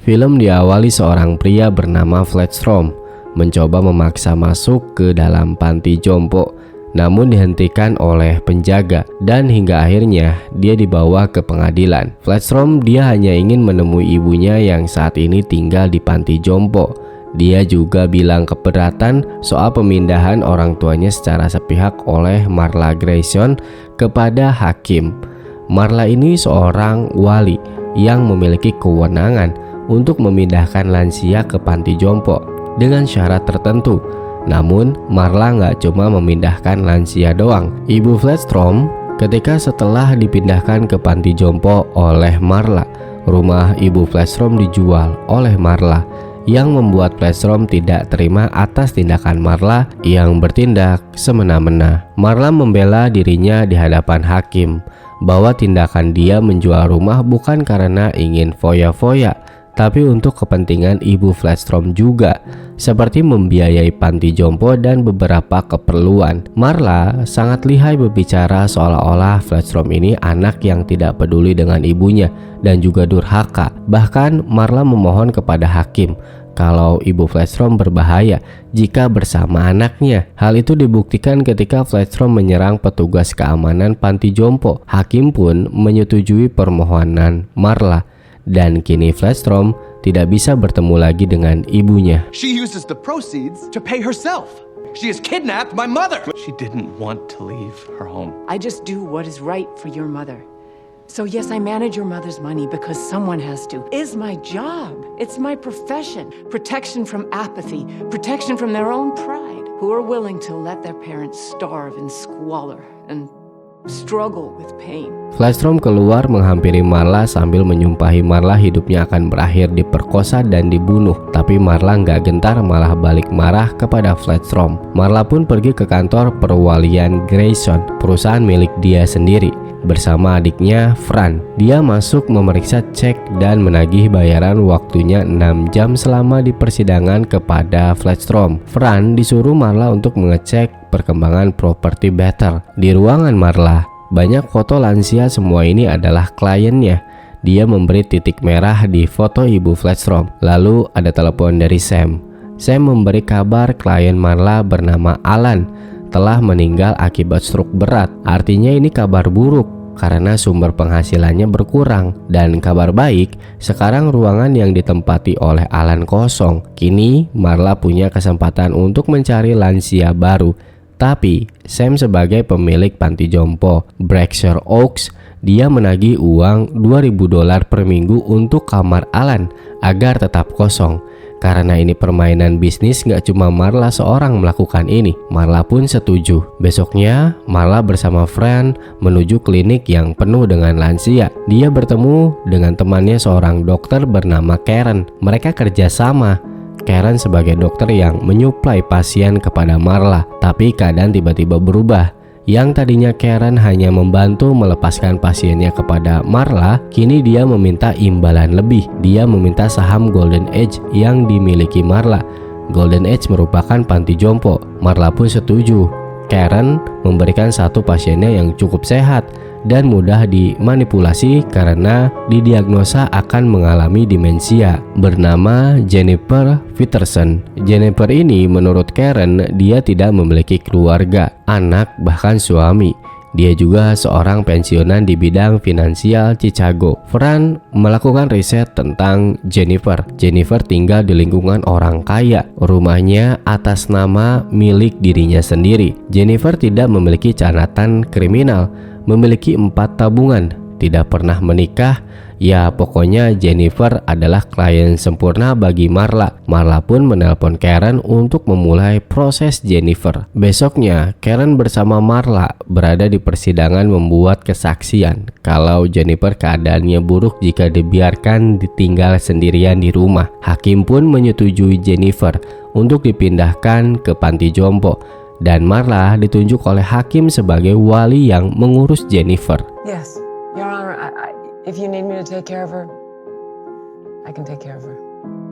Film diawali seorang pria bernama Fletstrom mencoba memaksa masuk ke dalam panti jompo, namun dihentikan oleh penjaga dan hingga akhirnya dia dibawa ke pengadilan. Fletstrom dia hanya ingin menemui ibunya yang saat ini tinggal di panti jompo. Dia juga bilang keberatan soal pemindahan orang tuanya secara sepihak oleh Marla Grayson kepada hakim. Marla ini seorang wali yang memiliki kewenangan untuk memindahkan lansia ke panti jompo dengan syarat tertentu. Namun Marla nggak cuma memindahkan lansia doang. Ibu Fletstrom ketika setelah dipindahkan ke panti jompo oleh Marla, rumah ibu Fletstrom dijual oleh Marla, yang membuat Fletstrom tidak terima atas tindakan Marla yang bertindak semena-mena. Marla membela dirinya di hadapan hakim bahwa tindakan dia menjual rumah bukan karena ingin foya-foya, tapi untuk kepentingan ibu Fletstrom juga, seperti membiayai panti jompo dan beberapa keperluan. Marla sangat lihai berbicara seolah-olah Fletstrom ini anak yang tidak peduli dengan ibunya dan juga durhaka. Bahkan Marla memohon kepada hakim kalau ibu Fletstrom berbahaya jika bersama anaknya. Hal itu dibuktikan ketika Fletstrom menyerang petugas keamanan panti jompo. Hakim pun menyetujui permohonan Marla, dan kini Fletstrom tidak bisa bertemu lagi dengan ibunya. She uses the proceeds to pay herself. She has kidnapped my mother. She didn't want to leave her home. I just do what is right for your mother. So yes, I manage your mother's money because someone has to. It's my job. It's my profession. Protection from apathy. Protection from their own pride. Who are willing to let their parents starve in squalor and struggle with pain. Fletstrom keluar menghampiri Marla sambil menyumpahi Marla hidupnya akan berakhir diperkosa dan dibunuh. Tapi Marla nggak gentar, malah balik marah kepada Fletstrom. Marla pun pergi ke kantor perwalian Grayson, perusahaan milik dia sendiri, bersama adiknya Fran. Dia masuk memeriksa cek dan menagih bayaran waktunya 6 jam selama di persidangan kepada Fletstrom. Fran disuruh Marla untuk mengecek perkembangan properti Better. Di ruangan Marla banyak foto lansia, semua ini adalah kliennya. Dia memberi titik merah di foto ibu Fletstrom. Lalu ada telepon dari Sam. Sam memberi kabar klien Marla bernama Alan telah meninggal akibat stroke berat. Artinya ini kabar buruk karena sumber penghasilannya berkurang. Dan kabar baik, sekarang ruangan yang ditempati oleh Alan kosong. Kini Marla punya kesempatan untuk mencari lansia baru. Tapi Sam sebagai pemilik panti jompo Berkshire Oaks, dia menagih uang $2.000 per minggu untuk kamar Alan agar tetap kosong. Karena ini permainan bisnis, gak cuma Marla seorang melakukan ini, Marla pun setuju. Besoknya Marla bersama Fran menuju klinik yang penuh dengan lansia. Dia bertemu dengan temannya seorang dokter bernama Karen. Mereka kerja sama. Karen sebagai dokter yang menyuplai pasien kepada Marla. Tapi keadaan tiba-tiba berubah. Yang tadinya Karen hanya membantu melepaskan pasiennya kepada Marla, kini dia meminta imbalan lebih. Dia meminta saham Golden Age yang dimiliki Marla. Golden Age merupakan panti jompo. Marla pun setuju. Karen memberikan satu pasiennya yang cukup sehat dan mudah dimanipulasi karena didiagnosa akan mengalami demensia, bernama Jennifer Peterson. Jennifer ini menurut Karen dia tidak memiliki keluarga, anak, bahkan suami. Dia juga seorang pensiunan di bidang finansial Chicago. Fran melakukan riset tentang Jennifer. Jennifer tinggal di lingkungan orang kaya. Rumahnya atas nama milik dirinya sendiri. Jennifer tidak memiliki catatan kriminal, memiliki 4 tabungan, tidak pernah menikah. Ya pokoknya Jennifer adalah klien sempurna bagi Marla. Marla pun menelpon Karen untuk memulai proses Jennifer. Besoknya Karen bersama Marla berada di persidangan membuat kesaksian kalau Jennifer keadaannya buruk jika dibiarkan ditinggal sendirian di rumah. Hakim pun menyetujui Jennifer untuk dipindahkan ke panti jompo dan Marla ditunjuk oleh hakim sebagai wali yang mengurus Jennifer. Yes, Your Honor, if you need me to take care of her, I can take care of her.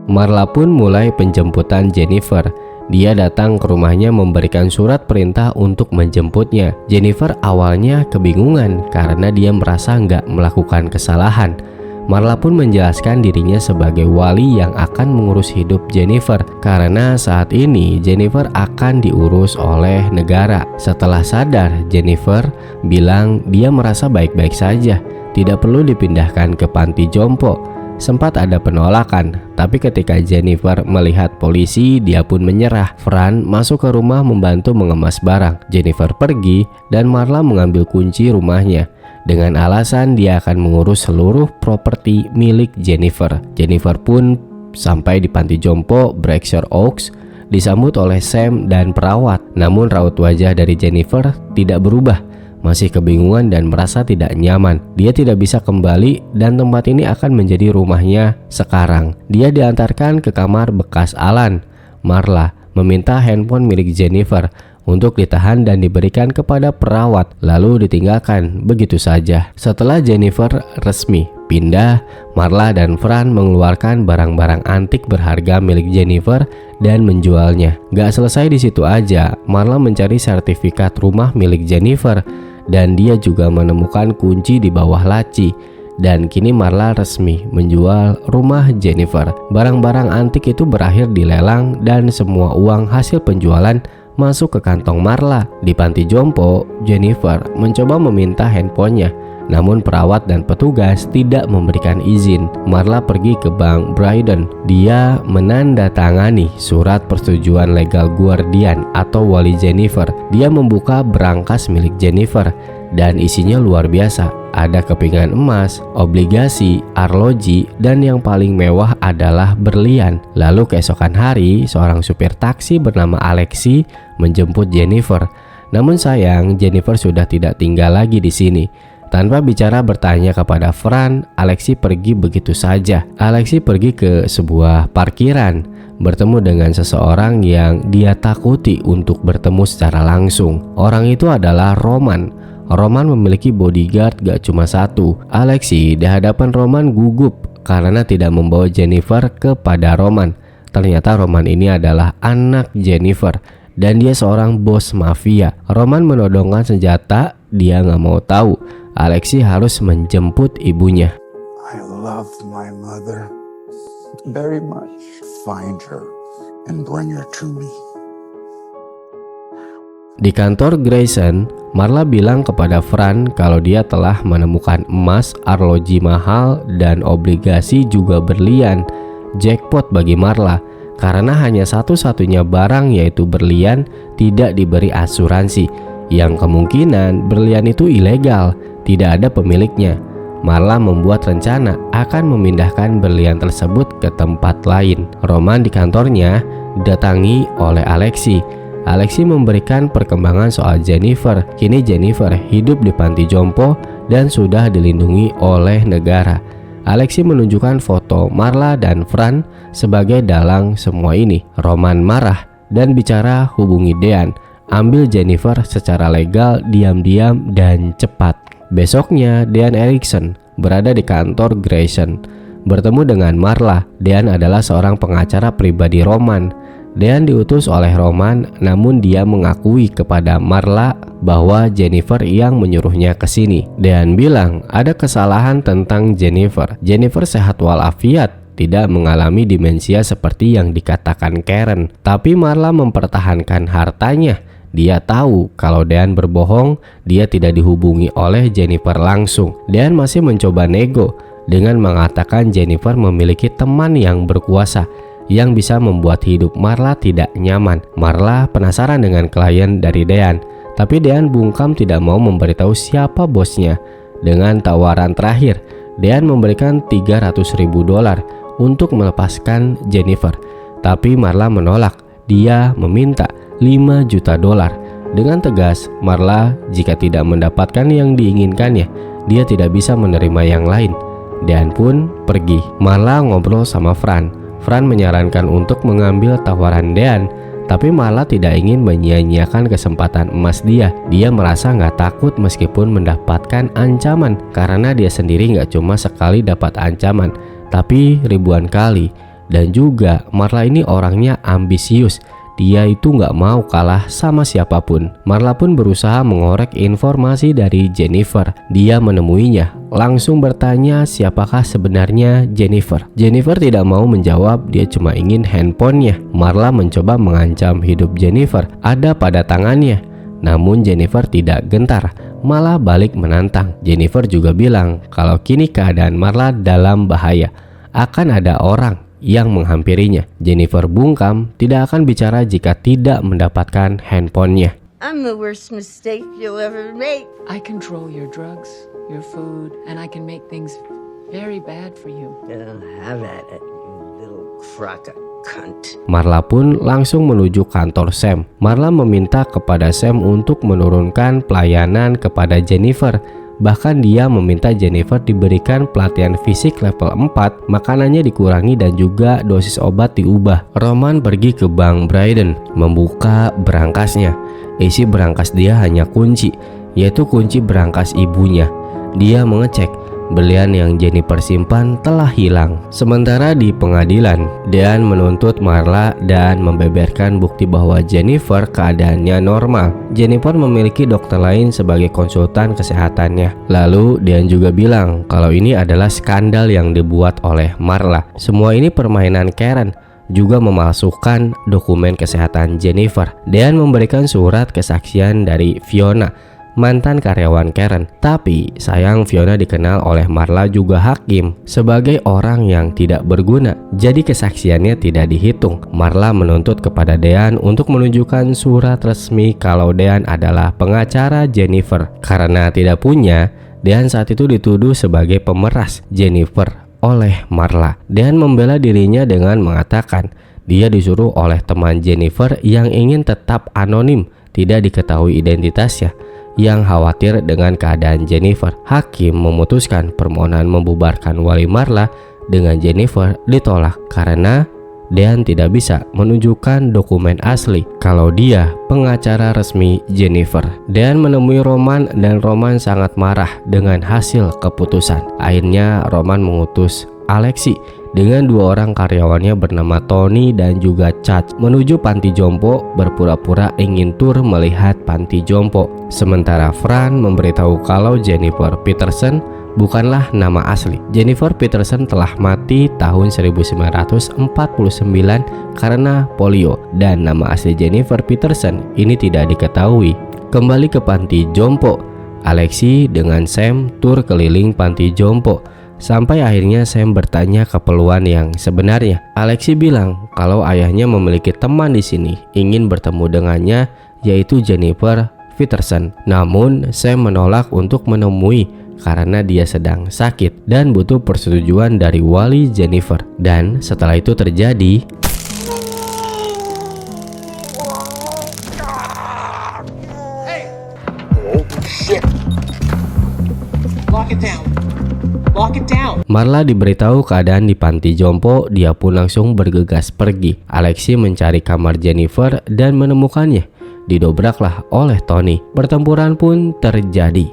Marla pun mulai penjemputan Jennifer. Dia datang ke rumahnya memberikan surat perintah untuk menjemputnya. Jennifer awalnya kebingungan karena dia merasa nggak melakukan kesalahan. Marla pun menjelaskan dirinya sebagai wali yang akan mengurus hidup Jennifer karena saat ini Jennifer akan diurus oleh negara. Setelah sadar, Jennifer bilang dia merasa baik-baik saja, tidak perlu dipindahkan ke panti jompo. Sempat ada penolakan, tapi ketika Jennifer melihat polisi, dia pun menyerah. Fran masuk ke rumah membantu mengemas barang. Jennifer pergi dan Marla mengambil kunci rumahnya dengan alasan dia akan mengurus seluruh properti milik Jennifer. Jennifer pun sampai di panti jompo Berkshire Oaks, disambut oleh Sam dan perawat. Namun raut wajah dari Jennifer tidak berubah, masih kebingungan dan merasa tidak nyaman. Dia tidak bisa kembali dan tempat ini akan menjadi rumahnya sekarang. Dia diantarkan ke kamar bekas Alan. Marla meminta handphone milik Jennifer untuk ditahan dan diberikan kepada perawat, lalu ditinggalkan begitu saja. Setelah Jennifer resmi pindah, Marla dan Fran mengeluarkan barang-barang antik berharga milik Jennifer dan menjualnya. Gak selesai di situ aja, Marla mencari sertifikat rumah milik Jennifer dan dia juga menemukan kunci di bawah laci. Dan kini Marla resmi menjual rumah Jennifer. Barang-barang antik itu berakhir dilelang dan semua uang hasil penjualan masuk ke kantong Marla. Di panti jompo, Jennifer mencoba meminta handphonenya, namun perawat dan petugas tidak memberikan izin. Marla pergi ke Bank Bryden. Dia menandatangani surat persetujuan legal guardian atau wali Jennifer. Dia membuka berangkas milik Jennifer dan isinya luar biasa. Ada kepingan emas, obligasi, arloji, dan yang paling mewah adalah berlian. Lalu keesokan hari, seorang supir taksi bernama Alexi menjemput Jennifer. Namun sayang, Jennifer sudah tidak tinggal lagi di sini. Tanpa bicara bertanya kepada Fran, Alexi pergi begitu saja. Alexi pergi ke sebuah parkiran, bertemu dengan seseorang yang dia takuti untuk bertemu secara langsung. Orang itu adalah Roman. Roman memiliki bodyguard gak cuma satu. Alexi di hadapan Roman gugup karena tidak membawa Jennifer kepada Roman. Ternyata Roman ini adalah anak Jennifer dan dia seorang bos mafia. Roman menodongkan senjata, dia gak mau tahu. Alexi harus menjemput ibunya. I love my mother very much. Find her and bring her to me. Di kantor Grayson, Marla bilang kepada Fran kalau dia telah menemukan emas, arloji mahal, dan obligasi juga berlian. Jackpot bagi Marla, karena hanya satu-satunya barang yaitu berlian tidak diberi asuransi, yang kemungkinan berlian itu ilegal, tidak ada pemiliknya. Marla membuat rencana akan memindahkan berlian tersebut ke tempat lain. Roman di kantornya didatangi oleh Alexi. Alexi memberikan perkembangan soal Jennifer. Kini Jennifer hidup di panti jompo dan sudah dilindungi oleh negara. Alexi menunjukkan foto Marla dan Fran sebagai dalang semua ini. Roman marah dan bicara hubungi Dean. Ambil Jennifer secara legal, diam-diam dan cepat. Besoknya Dean Erickson berada di kantor Grayson bertemu dengan Marla. Dean adalah seorang pengacara pribadi Roman. Dean diutus oleh Roman, namun dia mengakui kepada Marla bahwa Jennifer yang menyuruhnya ke sini. Dean bilang ada kesalahan tentang Jennifer. Jennifer sehat walafiat, tidak mengalami demensia seperti yang dikatakan Karen. Tapi Marla mempertahankan hartanya. Dia tahu kalau Dean berbohong, dia tidak dihubungi oleh Jennifer langsung. Dean masih mencoba nego dengan mengatakan Jennifer memiliki teman yang berkuasa yang bisa membuat hidup Marla tidak nyaman. Marla penasaran dengan klien dari Dean, tapi Dean bungkam tidak mau memberitahu siapa bosnya. Dengan tawaran terakhir, Dean memberikan $300.000 untuk melepaskan Jennifer, tapi Marla menolak. Dia meminta $5 juta. Dengan tegas, Marla jika tidak mendapatkan yang diinginkannya, dia tidak bisa menerima yang lain. Dean pun pergi. Marla ngobrol sama Fran. Fran menyarankan untuk mengambil tawaran Dean, tapi Marla tidak ingin menyia-nyiakan kesempatan emas dia. Dia merasa nggak takut meskipun mendapatkan ancaman, karena dia sendiri nggak cuma sekali dapat ancaman, tapi ribuan kali. Dan juga Marla ini orangnya ambisius. Dia itu nggak mau kalah sama siapapun. Marla pun berusaha mengorek informasi dari Jennifer. Dia menemuinya, langsung bertanya siapakah sebenarnya Jennifer. Jennifer tidak mau menjawab, dia cuma ingin handphonenya. Marla mencoba mengancam hidup Jennifer ada pada tangannya. Namun Jennifer tidak gentar, malah balik menantang. Jennifer juga bilang kalau kini keadaan Marla dalam bahaya, akan ada orang yang menghampirinya. Jennifer bungkam tidak akan bicara jika tidak mendapatkan handphonenya. I'm the worst mistake you'll ever make. I control your drugs, your food, and I can make things very bad for you. Have at it, you little crock of cunt. Marla pun langsung menuju kantor Sam. Marla meminta kepada Sam untuk menurunkan pelayanan kepada Jennifer. Bahkan dia meminta Jennifer diberikan pelatihan fisik level 4, makanannya dikurangi dan juga dosis obat diubah. Roman pergi ke Bank Bryden, membuka berangkasnya. Isi berangkas dia hanya kunci, yaitu kunci berangkas ibunya. Dia mengecek berlian yang Jennifer simpan telah hilang. Sementara di pengadilan, Dean menuntut Marla dan membeberkan bukti bahwa Jennifer keadaannya normal. Jennifer memiliki dokter lain sebagai konsultan kesehatannya. Lalu Dean juga bilang kalau ini adalah skandal yang dibuat oleh Marla. Semua ini permainan Karen, juga memalsukan dokumen kesehatan Jennifer. Dean memberikan surat kesaksian dari Fiona, mantan karyawan Karen. Tapi sayang Fiona dikenal oleh Marla juga hakim sebagai orang yang tidak berguna, jadi kesaksiannya tidak dihitung. Marla menuntut kepada Dean untuk menunjukkan surat resmi kalau Dean adalah pengacara Jennifer. Karena tidak punya, Dean saat itu dituduh sebagai pemeras Jennifer oleh Marla. Dean membela dirinya dengan mengatakan dia disuruh oleh teman Jennifer yang ingin tetap anonim, tidak diketahui identitasnya, yang khawatir dengan keadaan Jennifer. Hakim memutuskan permohonan membubarkan wali Marla dengan Jennifer ditolak karena Dean tidak bisa menunjukkan dokumen asli kalau dia pengacara resmi Jennifer. Dean menemui Roman dan Roman sangat marah dengan hasil keputusan. Akhirnya Roman mengutus Alexi dengan dua orang karyawannya bernama Tony dan juga Chad menuju panti jompo, berpura-pura ingin tur melihat panti jompo. Sementara Fran memberitahu kalau Jennifer Peterson bukanlah nama asli. Jennifer Peterson telah mati tahun 1949 karena polio dan nama asli Jennifer Peterson ini tidak diketahui. Kembali ke panti jompo, Alexi dengan Sam tur keliling panti jompo. Sampai akhirnya Sam bertanya keperluan yang sebenarnya. Alexi bilang kalau ayahnya memiliki teman di sini, ingin bertemu dengannya, yaitu Jennifer Peterson. Namun Sam menolak untuk menemui karena dia sedang sakit dan butuh persetujuan dari wali Jennifer. Dan setelah itu terjadi, Lock it down. Lock it down. Marla diberitahu keadaan di panti jompo, dia pun langsung bergegas pergi. Alexi mencari kamar Jennifer dan menemukannya. Didobraklah oleh Tony. Pertempuran pun terjadi.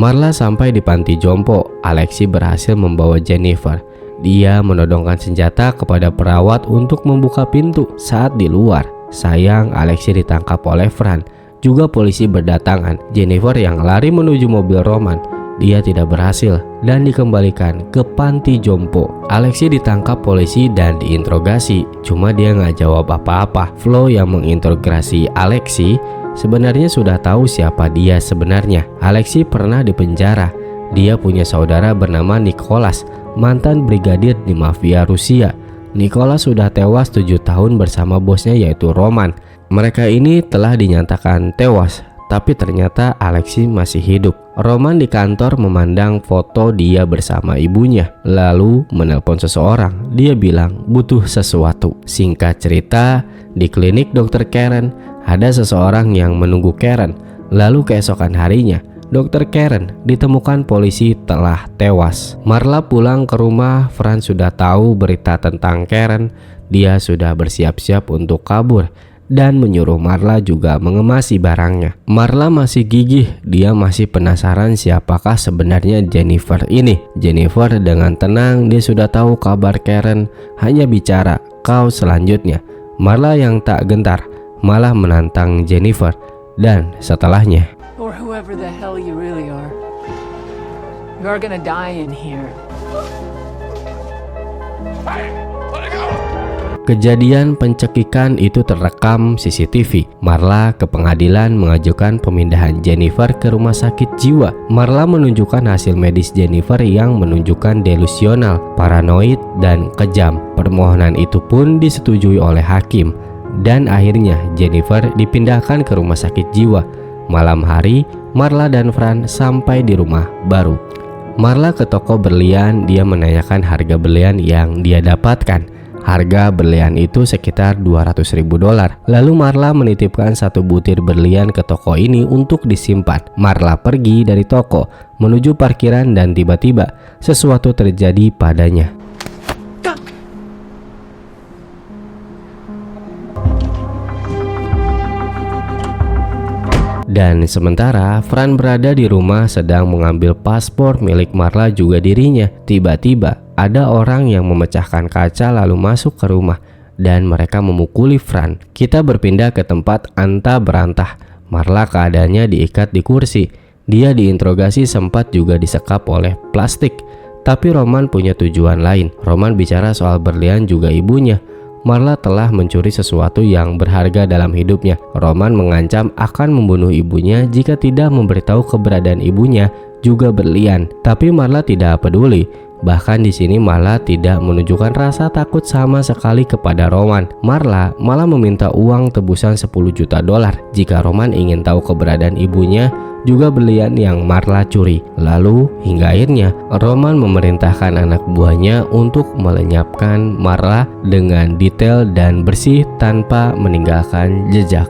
Marla sampai di panti jompo. Alexi berhasil membawa Jennifer. Dia menodongkan senjata kepada perawat untuk membuka pintu saat di luar. Sayang, Alexi ditangkap oleh Fran. Juga polisi berdatangan. Jennifer yang lari menuju mobil Roman, dia tidak berhasil dan dikembalikan ke panti jompo. Alexi ditangkap polisi dan diinterogasi. Cuma dia nggak jawab apa-apa. Flo yang menginterogasi Alexi sebenarnya sudah tahu siapa dia sebenarnya. Alexi pernah dipenjara. Dia punya saudara bernama Nicholas, mantan brigadir di mafia Rusia. Nicholas sudah tewas 7 tahun bersama bosnya yaitu Roman. Mereka ini telah dinyatakan tewas, tapi ternyata Alexi masih hidup. Roman di kantor memandang foto dia bersama ibunya, lalu menelpon seseorang. Dia bilang butuh sesuatu. Singkat cerita, di klinik Dr. Karen ada seseorang yang menunggu Karen. Lalu keesokan harinya, Dr. Karen ditemukan polisi telah tewas. Marla pulang ke rumah. Fran sudah tahu berita tentang Karen. Dia sudah bersiap-siap untuk kabur dan menyuruh Marla juga mengemasi barangnya. Marla masih gigih, dia masih penasaran siapakah sebenarnya Jennifer ini. Jennifer dengan tenang, dia sudah tahu kabar Karen, hanya bicara, "Kau selanjutnya." Marla yang tak gentar malah menantang Jennifer, dan setelahnya, Or whoever the hell you really are. You're gonna die in here. kejadian pencekikan itu terekam CCTV. Marla ke pengadilan mengajukan pemindahan Jennifer ke rumah sakit jiwa. Marla menunjukkan hasil medis Jennifer yang menunjukkan delusional, paranoid, dan kejam. Permohonan itu pun disetujui oleh hakim. Dan akhirnya Jennifer dipindahkan ke rumah sakit jiwa. Malam hari, Marla dan Fran sampai di rumah baru. Marla ke toko berlian, dia menanyakan harga berlian yang dia dapatkan. Harga berlian itu sekitar $200.000. Lalu Marla menitipkan satu butir berlian ke toko ini untuk disimpan. Marla pergi dari toko menuju parkiran dan tiba-tiba sesuatu terjadi padanya. Dan sementara Fran berada di rumah sedang mengambil paspor milik Marla juga dirinya. Tiba-tiba ada orang yang memecahkan kaca lalu masuk ke rumah dan mereka memukuli Fran. Kita berpindah ke tempat anta berantah. Marla keadaannya diikat di kursi. Dia diinterogasi, sempat juga disekap oleh plastik. Tapi Roman punya tujuan lain. Roman bicara soal berlian juga ibunya. Marla telah mencuri sesuatu yang berharga dalam hidupnya. Roman mengancam akan membunuh ibunya jika tidak memberitahu keberadaan ibunya juga berlian. Tapi Marla tidak peduli. Bahkan di sini Marla tidak menunjukkan rasa takut sama sekali kepada Roman. Marla malah meminta uang tebusan $10 juta jika Roman ingin tahu keberadaan ibunya juga berlian yang Marla curi. Lalu hingga akhirnya Roman memerintahkan anak buahnya untuk melenyapkan Marla dengan detail dan bersih tanpa meninggalkan jejak.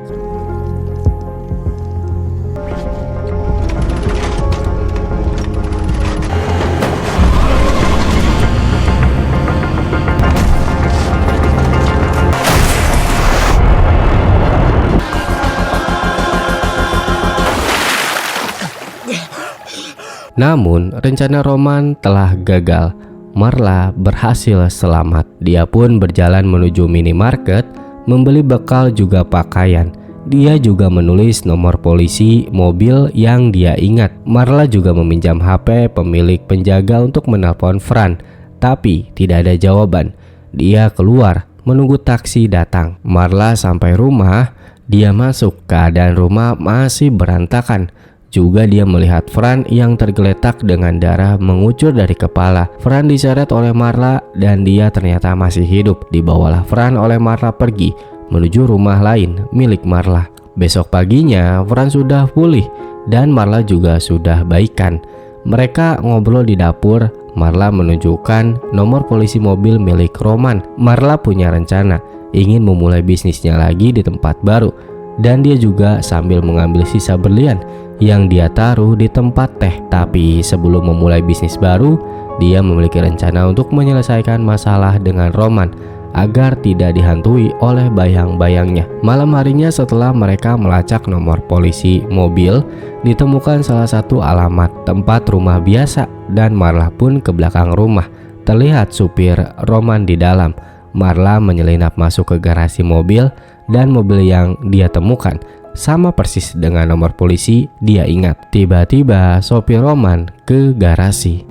Namun rencana Roman telah gagal. Marla berhasil selamat. Dia pun berjalan menuju minimarket membeli bekal juga pakaian. Dia juga menulis nomor polisi mobil yang dia ingat. Marla juga meminjam HP pemilik penjaga untuk menelpon Fran, tapi tidak ada jawaban. Dia keluar menunggu taksi datang. Marla sampai rumah, dia masuk, keadaan rumah masih berantakan. Juga dia melihat Fran yang tergeletak dengan darah mengucur dari kepala. Fran diseret oleh Marla dan dia ternyata masih hidup. Dibawalah Fran oleh Marla pergi menuju rumah lain milik Marla. Besok paginya Fran sudah pulih dan Marla juga sudah baikan. Mereka ngobrol di dapur. Marla menunjukkan nomor polisi mobil milik Roman. Marla punya rencana ingin memulai bisnisnya lagi di tempat baru. Dan dia juga sambil mengambil sisa berlian yang dia taruh di tempat teh. Tapi sebelum memulai bisnis baru, dia memiliki rencana untuk menyelesaikan masalah dengan Roman agar tidak dihantui oleh bayang-bayangnya. Malam harinya setelah mereka melacak nomor polisi mobil, ditemukan salah satu alamat tempat rumah biasa dan Marla pun ke belakang rumah. Terlihat supir Roman di dalam. Marla menyelinap masuk ke garasi mobil dan mobil yang dia temukan sama persis dengan nomor polisi dia ingat. Tiba-tiba sopir Roman ke garasi.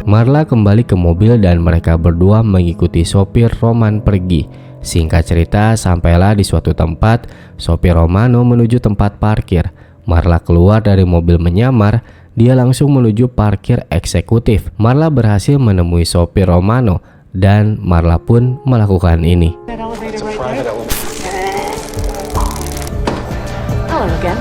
Marla kembali ke mobil dan mereka berdua mengikuti sopir Roman pergi. Singkat cerita, sampailah di suatu tempat. Sopir Romano menuju tempat parkir. Marla keluar dari mobil menyamar. Dia langsung menuju parkir eksekutif. Marla berhasil menemui sopir Romano dan Marla pun melakukan ini. That elevator right there. Hello again.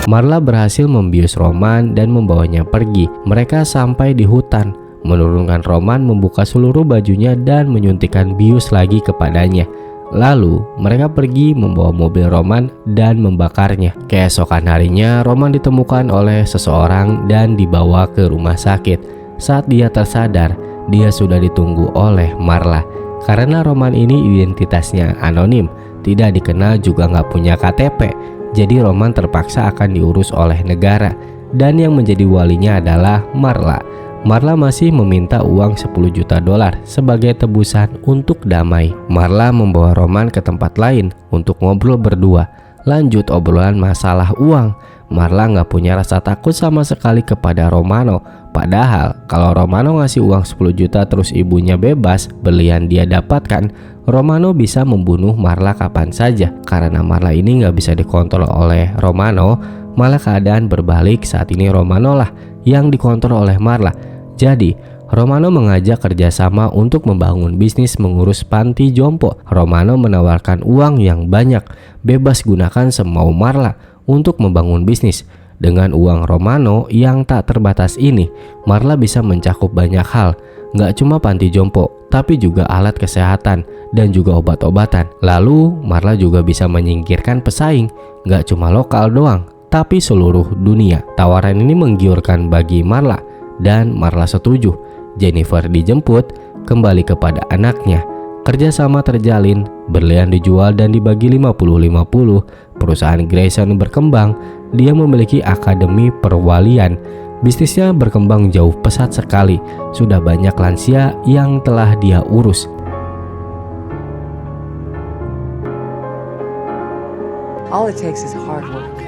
Marla berhasil membius Roman dan membawanya pergi. Mereka sampai di hutan. Menurunkan Roman, membuka seluruh bajunya dan menyuntikkan bius lagi kepadanya. Lalu mereka pergi membawa mobil Roman dan membakarnya. Keesokan harinya Roman ditemukan oleh seseorang dan dibawa ke rumah sakit. Saat dia tersadar, dia sudah ditunggu oleh Marla. Karena Roman ini identitasnya anonim, tidak dikenal juga nggak punya KTP, jadi Roman terpaksa akan diurus oleh negara. Dan yang menjadi walinya adalah Marla. Marla masih meminta uang $10 juta sebagai tebusan untuk damai. Marla membawa Roman ke tempat lain untuk ngobrol berdua. Lanjut obrolan masalah uang. Marla nggak punya rasa takut sama sekali kepada Romano. Padahal kalau Romano ngasih uang 10 juta terus ibunya bebas, berlian dia dapatkan, Romano bisa membunuh Marla kapan saja. Karena Marla ini nggak bisa dikontrol oleh Romano, malah keadaan berbalik. Saat ini Romano lah yang dikontrol oleh Marla. Jadi Romano mengajak kerjasama untuk membangun bisnis mengurus panti jompo. Romano menawarkan uang yang banyak, bebas gunakan semau Marla untuk membangun bisnis. Dengan uang Romano yang tak terbatas ini, Marla bisa mencakup banyak hal. Nggak cuma panti jompo, tapi juga alat kesehatan dan juga obat-obatan. Lalu Marla juga bisa menyingkirkan pesaing, nggak cuma lokal doang, tapi seluruh dunia. Tawaran ini menggiurkan bagi Marla dan Marla setuju. Jennifer dijemput kembali kepada anaknya. Kerjasama terjalin, berlian dijual dan dibagi 50-50. Perusahaan Grayson berkembang. Dia memiliki akademi perwalian. Bisnisnya berkembang jauh pesat sekali. Sudah banyak lansia yang telah dia urus. All it takes is hard work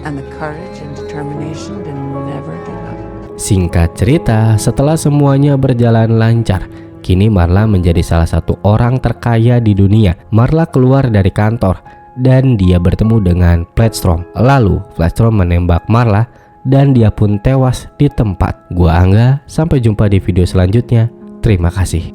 and the courage and determination to never give up. Singkat cerita, setelah semuanya berjalan lancar, kini Marla menjadi salah satu orang terkaya di dunia. Marla keluar dari kantor dan dia bertemu dengan Flatstrom. Lalu Flatstrom menembak Marla dan dia pun tewas di tempat. Gua Angga, sampai jumpa di video selanjutnya. Terima kasih.